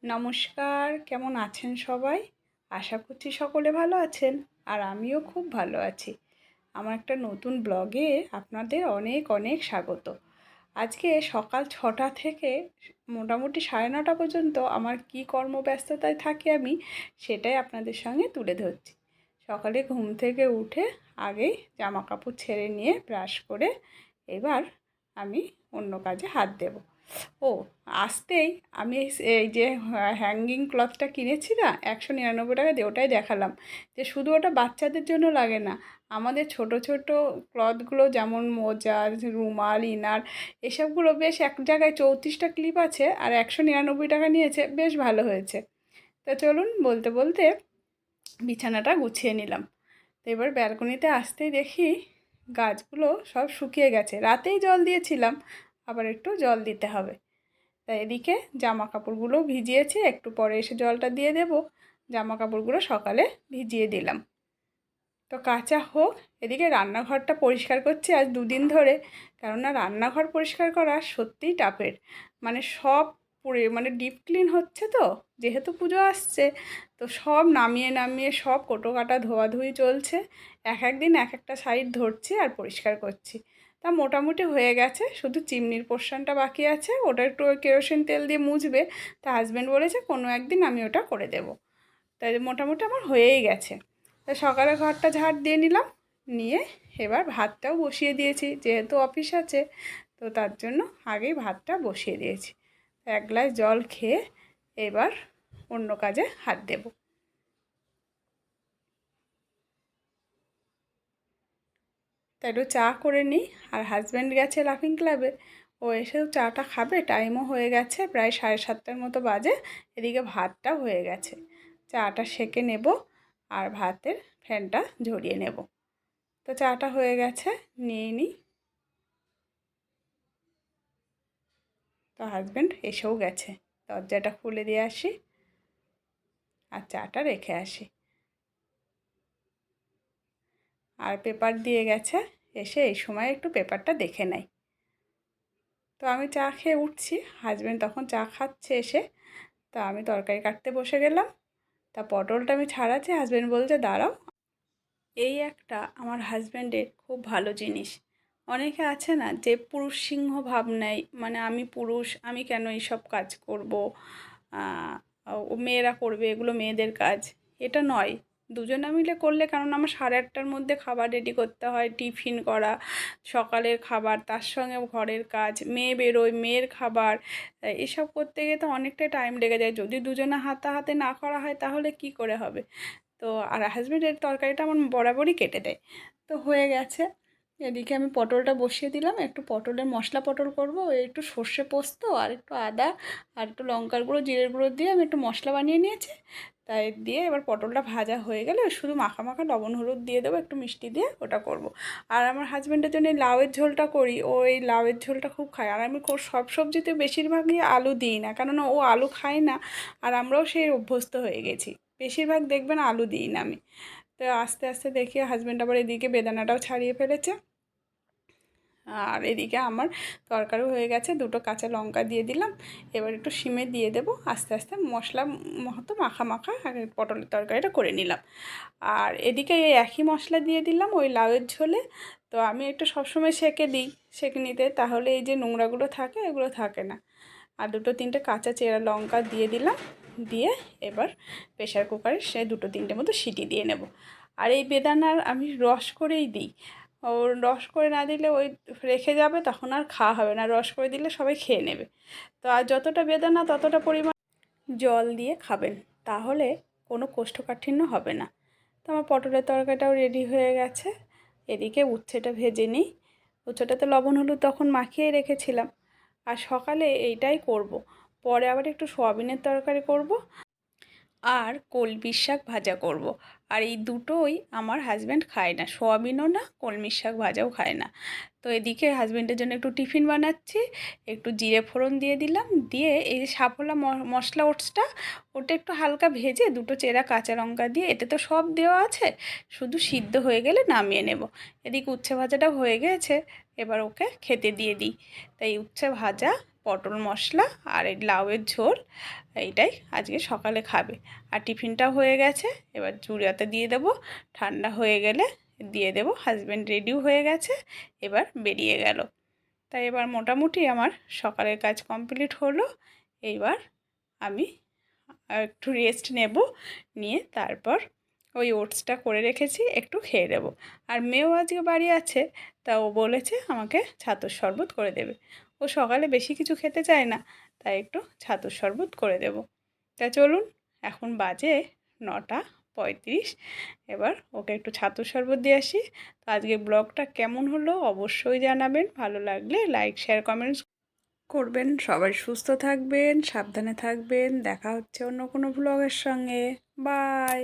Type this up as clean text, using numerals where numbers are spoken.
নমস্কার, কেমন আছেন সবাই? আশা করছি সকলে ভালো আছেন। আর আমিও খুব ভালো আছি। আমার একটা নতুন ব্লগে আপনাদের অনেক অনেক স্বাগত। আজকে সকাল 6টা থেকে মোটামুটি 9:30 পর্যন্ত আমার কী কর্মব্যস্ততায় থাকি আমি, সেটাই আপনাদের সঙ্গে তুলে ধরছি। সকালে ঘুম থেকে উঠে আগেই জামাকাপড় ছেড়ে নিয়ে ব্রাশ করে এবার আমি অন্য কাজে হাত দেব। ও আসতেই আমি এই যে হ্যাঙ্গিং ক্লথটা কিনেছি না 199 টাকা দিয়ে, ওটাই দেখালাম যে শুধু ওটা বাচ্চাদের জন্য লাগে না, আমাদের ছোট ছোট ক্লথগুলো যেমন মোজা, রুমাল, ইনার, এসবগুলো বেশ এক জায়গায় 34টা ক্লিপ আছে আর 199 টাকা নিয়েছে, বেশ ভালো হয়েছে। তা চলুন বলতে বলতে বিছানাটা গুছিয়ে নিলাম। তো এবার ব্যালকনিতে আসতেই দেখি গাছগুলো সব শুকিয়ে গেছে, রাতেই জল দিয়েছিলাম, আবার একটু জল দিতে হবে। তাই এদিকে জামা কাপড়গুলো ভিজিয়েছি, একটু পরে এসে জলটা দিয়ে দেব। জামা কাপড়গুলো সকালে ভিজিয়ে দিলাম, তো কাঁচা হোক। এদিকে রান্নাঘরটা পরিষ্কার করছি আজ 2 দিন ধরে, কেননা রান্নাঘর পরিষ্কার করা সত্যিই টাফের। মানে সব মানে ডিপ ক্লিন হচ্ছে, তো যেহেতু পুজো আসছে, তো সব নামিয়ে নামিয়ে সব কোটো কাটা ধোয়াধুয়ি চলছে। এক এক দিন এক একটা সাইড ধরছি আর পরিষ্কার করছি। তা মোটামুটি হয়ে গেছে, শুধু চিমনির পোর্শনটা বাকি আছে, ওটা একটু কেরোসিন তেল দিয়ে মুছবে। তা হাজব্যান্ড বলেছে কোনো একদিন আমি ওটা করে দেব। তাই মোটামুটি আমার হয়েই গেছে। তা সকালে ঘরটা ঝাড় দিয়ে নিলাম, নিয়ে এবার ভাতটাও বসিয়ে দিয়েছি, যেহেতু অফিস আছে তো তার জন্য আগেই ভাতটা বসিয়ে দিয়েছি। 1 গ্লাস জল খেয়ে এবার অন্য কাজে হাত দেব। তাই একটু চা করে নিই। আর হাজব্যান্ড গেছে লাফিং ক্লাবে, ও এসেও চাটা খাবে, টাইমও হয়ে গেছে, প্রায় 7:30টার মতো বাজে। এদিকে ভাতটাও হয়ে গেছে, চাটা সেঁকে নেব আর ভাতের ফ্যানটা ঝরিয়ে নেব। তো চাটা হয়ে গেছে, নিয়ে নিই। তো হাজব্যান্ড এসেও গেছে, দরজাটা খুলে দিয়ে আসি আর চাটা রেখে আসি। আর পেপার দিয়ে গেছে, এসে এই সময় একটু পেপারটা দেখে নেয়। তো আমি চা খেয়ে উঠছি, হাজব্যান্ড তখন চা খাচ্ছে এসে। তা আমি তরকারি কাটতে বসে গেলাম। তা পটলটা আমি ছাড়াচ্ছি, হাজব্যান্ড বলছে দাঁড়াও। এই একটা আমার হাজব্যান্ডের খুব ভালো জিনিস। অনেকে আছে না যে পুরুষ সিংহ ভাব নেয়, মানে আমি পুরুষ, আমি কেন এইসব কাজ করব, ও মেয়েরা করবে, এগুলো মেয়েদের কাজ। এটা নয়, দুজনে মিলে করলে, কারণ আমার 8:30টার মধ্যে খাবার রেডি করতে হয়, টিফিন করা, সকালের খাবার, তার সঙ্গে ঘরের কাজ, মেয়ে বেরোয়, মেয়ের খাবার, এসব করতে গিয়ে তো অনেকটা টাইম লেগে যায়। যদি দুজনে হাতাহাতি না করা হয় তাহলে কি করে হবে। তো আর হাজব্যান্ডের তরকারিটা আমার বরাবরই কেটে দেয়। তো হয়ে গেছে, এদিকে আমি পটলটা বসিয়ে দিলাম। একটু পটলের মশলা পটল করব, ওই একটু সর্ষে পোস্ত আর একটু আদা আর একটু লঙ্কার গুঁড়ো, জিরের গুঁড়ো দিয়ে আমি একটু মশলা বানিয়ে নিয়েছি। তাই দিয়ে এবার পটলটা ভাজা হয়ে গেলে শুধু মাখা মাখা লবণ হলুদ দিয়ে দেবো, একটু মিষ্টি দিয়ে ওটা করব। আর আমার হাজব্যান্ডের জন্য এই লাউয়ের ঝোলটা করি, ও এই লাউয়ের ঝোলটা খুব খায়। আর আমি সব সবজিতে বেশিরভাগই আলু দিই না, কেননা ও আলু খায় না, আর আমরাও সেই অভ্যস্ত হয়ে গেছি। বেশিরভাগ দেখবেন আলু দিই না আমি। তো আস্তে আস্তে দেখি হাজব্যান্ড আবার এদিকে বেদানাটাও ছাড়িয়ে ফেলেছে। আর এদিকে আমার তরকারিও হয়ে গেছে, 2টো কাঁচা লঙ্কা দিয়ে দিলাম। এবার একটু সিমে দিয়ে দেবো, আস্তে আস্তে মশলা মতো মাখা মাখা পটলের তরকারিটা করে নিলাম। আর এদিকে এই একই মশলা দিয়ে দিলাম ওই লাউয়ের ঝোলে। তো আমি একটু সবসময় সেঁকে দিই, সেঁকে নিতে, তাহলে এই যে নোংরাগুলো থাকে এগুলো থাকে না। আর 2-3টে কাঁচা চেরা লঙ্কা দিয়ে দিলাম, দিয়ে এবার প্রেশার কুকারে সে 2-3টে মতো সিটি দিয়ে নেব। আর এই বেদানার আমি রস করেই দিই, ওর রস করে না দিলে ওই রেখে যাবে, তখন আর খাওয়া হবে না। রস করে দিলে সবাই খেয়ে নেবে। তো আর যতটা বেদানা ততটা পরিমাণ জল দিয়ে খাবেন, তাহলে কোনো কোষ্ঠকাঠিন্য হবে না। তো আমার পটলের তরকারিটাও রেডি হয়ে গেছে। এদিকে উচ্ছেটা ভেজে নিই। উচ্ছেটাতে লবণ হলুদ তখন মাখিয়ে রেখেছিলাম। আর সকালে এইটাই করব, পরে আবার একটু সয়াবিনের তরকারি করব আর কলমির শাক ভাজা করব। আর এই দুটোই আমার হাজব্যান্ড খায় না, সয়াবিনও না, কলমির শাক ভাজাও খায় না। তো এদিকে হাজব্যান্ডের জন্য একটু টিফিন বানাচ্ছি, একটু জিরে ফোড়ন দিয়ে দিলাম, দিয়ে এই যে সাফলা মশলা ওটসটা, ওটা একটু হালকা ভেজে 2টো চেরা কাঁচা লঙ্কা দিয়ে, এতে তো সব দেওয়া আছে, শুধু সিদ্ধ হয়ে গেলে নামিয়ে নেব। এদিকে উচ্ছে ভাজাটাও হয়ে গেছে, এবার ওকে খেতে দিয়ে দিই। তাই উচ্ছে ভাজা, পটল মশলা আর এই লাউয়ের ঝোল, এইটাই আজকে সকালে খাবে। আর টিফিনটাও হয়ে গেছে, এবার চুড়াতে দিয়ে দেবো, ঠান্ডা হয়ে গেলে দিয়ে দেবো। হাজব্যান্ড রেডিও হয়ে গেছে, এবার বেরিয়ে গেল। তাই এবার মোটামুটি আমার সকালের কাজ কমপ্লিট হলো। এইবার আমি একটু রেস্ট নেব, নিয়ে তারপর ওই ওটসটা করে রেখেছি একটু খেয়ে দেবো। আর মেয়েও আজকে বাড়ি আছে, তা ও বলেছে আমাকে ছাতুর শরবত করে দেবে। ও সকালে বেশি কিছু খেতে চায় না, তাই একটু ছাতুর শরবত করে দেবো। তা চলুন, এখন বাজে 9:35। এবার ওকে একটু ছাতুর শরবত দিয়ে আসি। তো আজকে ব্লগটা কেমন হলো অবশ্যই জানাবেন, ভালো লাগলে লাইক শেয়ার কমেন্টস করবেন। সবাই সুস্থ থাকবেন, সাবধানে থাকবেন। দেখা হচ্ছে অন্য কোনো ব্লগের সঙ্গে। বাই।